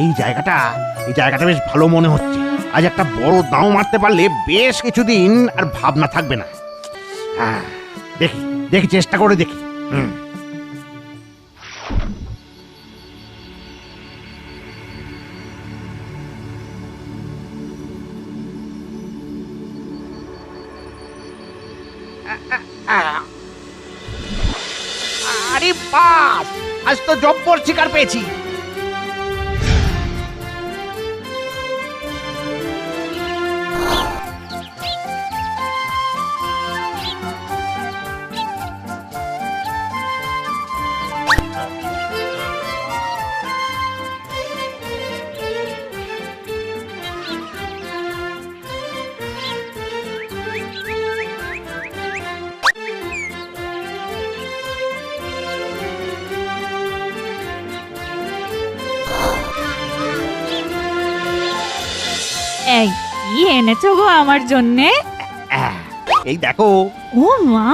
এই জায়গাটা বেশ ভালো মনে হচ্ছে। আজ একটা বড় দাও মারতে পারলে বেশ কিছুদিন আর ভাবনা থাকবে না। হ্যাঁ, দেখি দেখি চেষ্টা করে দেখি। আরে বাস, আজ তো জব্বর শিকার পেয়েছি। এই কি এনেছো গো আমার জন্যে? এই দেখো। ও মা,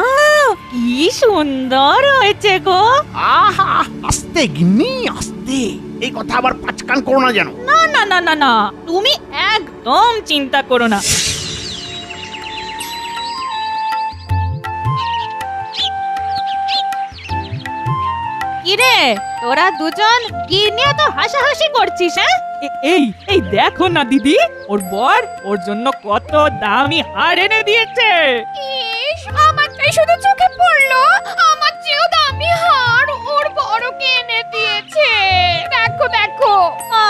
কি সুন্দর হয়েছে গো। আহা, আস্তে গিন্নি আস্তে, এই কথা আবার পাঁচকান করো না যেন। না না না না না, তুমি একদম চিন্তা করো না। কিরে, তোরা দুজন কি নিয়ে তো হাসাহাসি করছিস? হ্যাঁ, এই এই দেখো না দিদি, ওর বর ওর জন্য কত দামি হার এনে দিয়েছে। ইস, আমারটাই শুধু চোখে পড়লো। আমার চেয়েও দামি হার ওর বড়কে এনে দিয়েছে। দেখো দেখো। ও,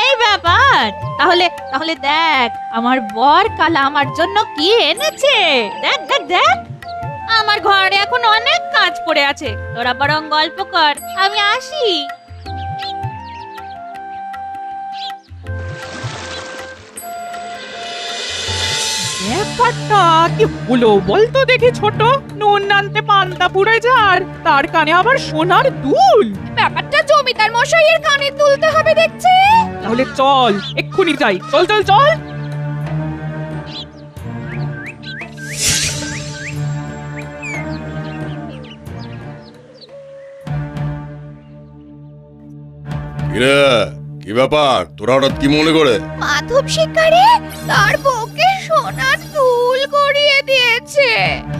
এই ব্যাপার। তাহলে তাহলে দেখ আমার বর কাল আমার জন্য কি এনেছে। দেখ দেখ দেখ। আমার ঘরে এখন অনেক কাজ পড়ে আছে, তোরা বরং গল্প কর, আমি আসি। ব্যাপারটা কি হলো বলতো দেখি ছোট? নুন আনতে পান্তা পুড়ে যার, তার কানে আবার সোনার দুল। ব্যাপারটা জমিদার মশাইয়ের কানে তুলতে হবে দেখছি। তাহলে চল এক্ষুনি যাই, চল চল চল। কিরে, কি ব্যাপার? তোরা হঠাৎ কি মনে করে? মাধব শিকারে তার বউকে সোনার দুল গড়িয়ে দিয়েছে।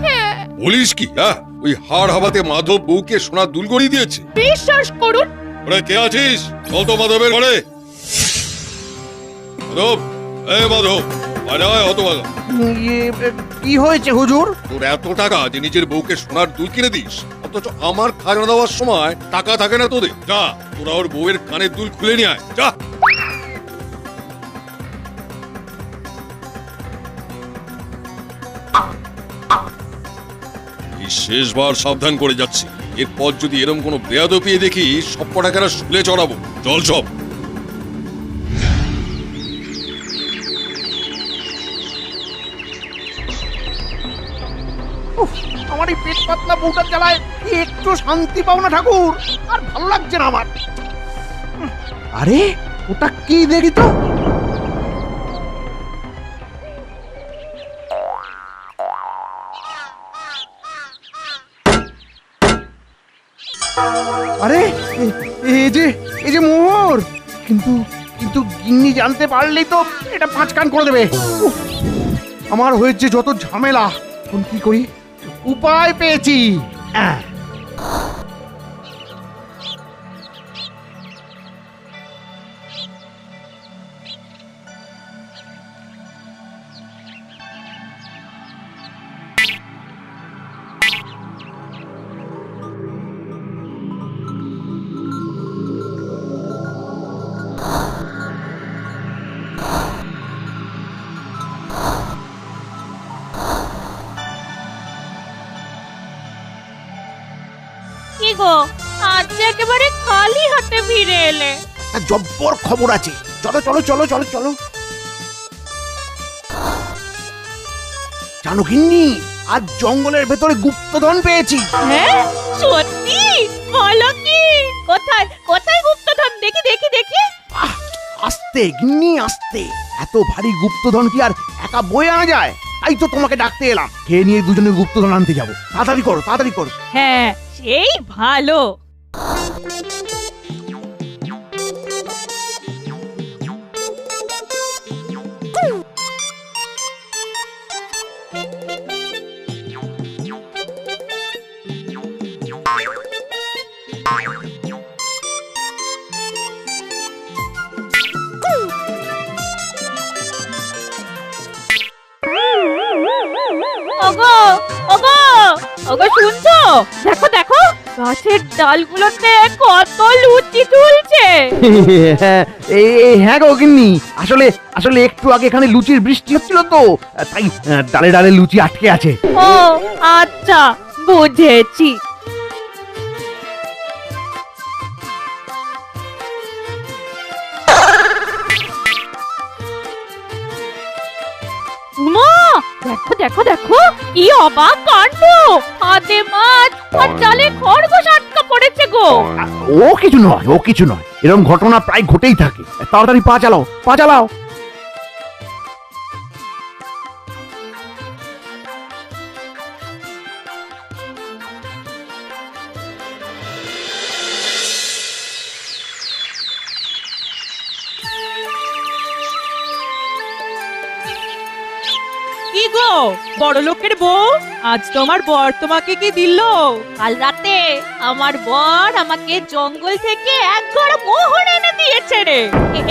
হ্যাঁ, বলিস কি? হ্যাঁ, ওই হাড় হাবাতে মাধব বউকে সোনার দুল গড়িয়ে দিয়েছে? বিশ্বাস করুন। ওরে কে আছিস? চল তো মাধবের ঘরে। মাধব, এই মাধব, আরে হতভাগা, কি হয়েছে হুজুর? তোর এত টাকা যে নিজের বউকে সোনার দুল কিনে দিস, অথচ আমার খাজনা দেওয়ার সময় টাকা থাকে না তোদের। যা, তোরা ওর বউয়ের কানের দুল খুলে নিয়ে আয়, যা। এই শেষবার সাবধান করে যাচ্ছি, এরপর যদি এরকম কোনো বেয়াদপি দেখি সব কটাকেরা শুলে চড়াবো। চল সব। আমার এই পেট পাতলা বউটার জ্বালায় একটু শান্তি পাও না ঠাকুর, আর ভালো লাগছে না আমার। আরে ওটা কি দেখি তো? আরে এই যে মোহর। কিন্তু কিন্তু গিন্নি জানতে পারলেই তো এটা পাঁচ কান করে দেবে। উফ, আমার হয়েছে যত ঝামেলা। এখন কি করি? উপায় পেয়েছি। কি গো, আজ যে একেবারে খালি হাতে ফিরে এলে। জব্বর খবর আছে, চলো চলো চলো চলো চলো। জানো গিন্নি, আজ জঙ্গলের ভেতরে গুপ্তধন পেয়েছি। হ্যাঁ, সত্যি? বলো কি? কোথায় কোথায় গুপ্তধন? দেখি দেখি দেখি। আস্তে গিন্নি আস্তে, এত ভারী গুপ্তধন কি আর একা বয়ে আনা যায়? তাই তো তোমাকে ডাকতে এলাম। খেয়ে নিয়ে দুজনে গুপ্তধন আনতে যাবো। তাড়াতাড়ি করো তাড়াতাড়ি করো। হ্যাঁ, সেই ভালো। ওগো শুনছো? দেখো দেখো গাছের ডালগুলোতে কত লুচি ঝুলছে। হ্যাঁ গো গিন্নি, আসলে আসলে একটু আগে এখানে লুচির বৃষ্টি হচ্ছিল তো, তাই ডালে ডালে লুচি আটকে আছে। ও আচ্ছা, বুঝেছি। উমা, দেখো দেখো দেখো কি অবাক কাণ্ড! হাতে মাছ আর জালে খরগোশ আটকা পড়েছে গো। ও কিছু নয়, ও কিছু নয়, এরকম ঘটনা প্রায় ঘটেই থাকে। তাড়াতাড়ি পা চালাও, পা চালাও। কি গো বড় লোকের বউ, আজ তোমার বর তোমাকে কি দিল? কাল রাতে আমার বর আমাকে জঙ্গল থেকে এক ঘোড়া মোহর এনে দিয়েছে রে।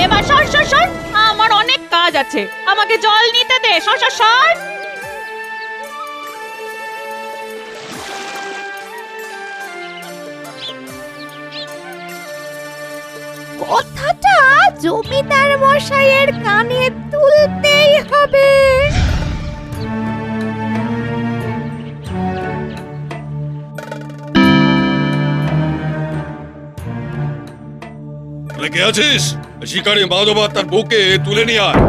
এবার সর সর সর, আমার অনেক কাজ আছে, আমাকে জল নিতে দে। সর সর সর। কথাটা জমিদার মশাইয়ের কানে তুলতেই হবে। কে আছিস? শিকারি মাধবা তার বউকে তুলে নিয়ে আয়।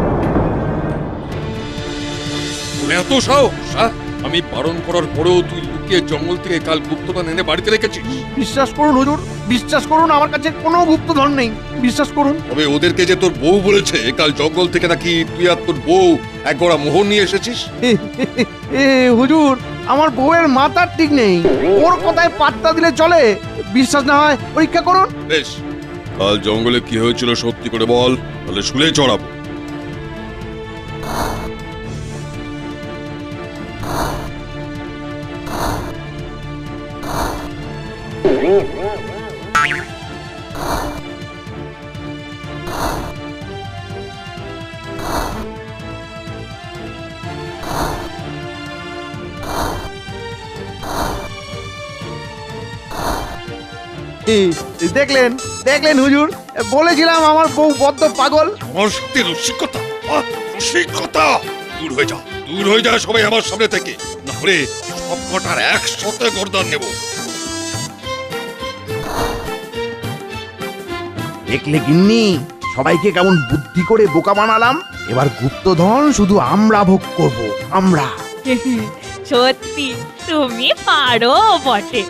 তোর এত সাহস, হ্যাঁ? আমি বারণ করার পরেও তুই লুকিয়ে জঙ্গল থেকে কাল গুপ্তধন এনে বাড়িতে রেখেছিস। বিশ্বাস করুন হুজুর, বিশ্বাস করুন, আমার কাছে কোনো গুপ্তধন নেই, বিশ্বাস করুন। তবে ওদেরকে যে তোর বউ বলেছে কাল জঙ্গল থেকে নাকি তুই আর তোর বউ এক গোড়া মোহর নিয়ে এসেছিস। হুজুর, আমার বউয়ের মাথার ঠিক নেই, ওর কথায় পাত্তা দিলে চলে? বিশ্বাস না হয় পরীক্ষা করুন। বেশ, কাল জঙ্গলে কি হয়েছিল সত্যি করে বল, তাহলে শুলে চড়াবো। দেখলেন দেখলেন হুজুর, বলেছিলাম আমার বউ বড্ড পাগল। আমার সাথে রসিকতা, রসিকতা! দূর হয়ে যা, দূর হয়ে যা সবাই আমার সামনে থেকে, না হলে সব কটার একসাথে গর্দান নেব। দেখলে গিন্নি, সবাইকে কেমন বুদ্ধি করে বোকা বানালাম। এবার গুপ্তধন শুধু আমরা ভোগ করব, আমরা। সত্যি তুমি পারো বটে।